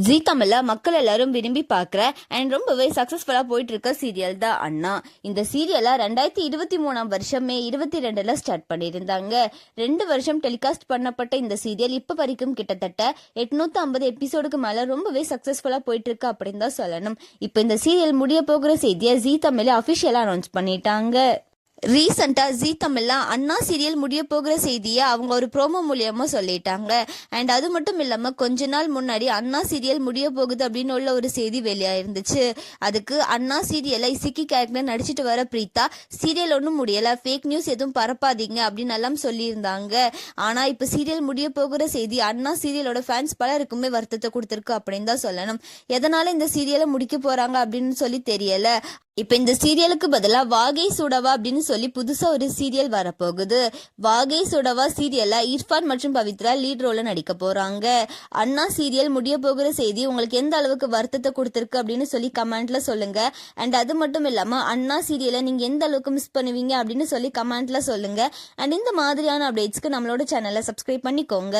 ஜீ தமிழ்ல மக்கள் எல்லாரும் விரும்பி பார்க்குற அண்ட் ரொம்பவே சக்ஸஸ்ஃபுல்லாக போயிட்டு இருக்க சீரியல் தான் அண்ணா. இந்த சீரியலை 2023 மே 22 ஸ்டார்ட் பண்ணியிருந்தாங்க. 2 வருஷம் டெலிகாஸ்ட் பண்ணப்பட்ட இந்த சீரியல் இப்போ வரைக்கும் கிட்டத்தட்ட 850 எபிசோடுக்கு மேலே ரொம்பவே சக்ஸஸ்ஃபுல்லாக போயிட்டு இருக்கு அப்படின்னு தான் சொல்லணும். இப்போ இந்த சீரியல் முடிய போகிற செய்தியை ஜீ தமிழ்ல அஃபிஷியலாக அனௌன்ஸ் பண்ணிட்டாங்க. ரீசெண்டாக ஜீ தமிழ்ல அண்ணா சீரியல் முடிய போகிற செய்தியை அவங்க ஒரு ப்ரோமோ மூலியமாக சொல்லிட்டாங்க. அண்ட் அது மட்டும் இல்லாமல் கொஞ்ச நாள் முன்னாடி அண்ணா சீரியல் முடிய போகுது அப்படின்னு உள்ள ஒரு செய்தி வெளியாயிருந்துச்சு. அதுக்கு அண்ணா சீரியலை இசக்கி கேரக்டர் நடிச்சிட்டு வர பிரீதா சீரியல் ஒன்றும் முடியலை, ஃபேக் நியூஸ் எதுவும் பரப்பாதீங்க அப்படின்னு எல்லாம் சொல்லியிருந்தாங்க. ஆனால் இப்போ சீரியல் முடிய போகிற செய்தி அண்ணா சீரியலோட ஃபேன்ஸ் பலருக்குமே வருத்தத்தை கொடுத்துருக்கு அப்படின்னு தான் சொல்லணும். எதனால இந்த சீரியலை முடிக்க போகிறாங்க அப்படின்னு சொல்லி தெரியலை. இப்போ இந்த சீரியலுக்கு பதிலாக வாகை சுடவா அப்படின்னு சொல்லி புதுசாக ஒரு சீரியல் வரப்போகுது. வாகை சுடவா சீரியல்ல இர்ஃபான் மற்றும் பவித்ரா லீட் ரோல நடிக்க போறாங்க. அண்ணா சீரியல் முடிய போகிற செய்தி உங்களுக்கு எந்த அளவுக்கு வருத்தத்தை கொடுத்துருக்கு அப்படின்னு சொல்லி கமெண்ட்ல சொல்லுங்க. அண்ட் அது மட்டும் இல்லாம அண்ணா சீரியலை நீங்க எந்த அளவுக்கு மிஸ் பண்ணுவீங்க அப்படின்னு சொல்லி கமெண்ட்ல சொல்லுங்க. அண்ட் இந்த மாதிரியான அப்டேட்ஸ்க்கு நம்மளோட சேனலை சப்ஸ்கிரைப் பண்ணிக்கோங்க.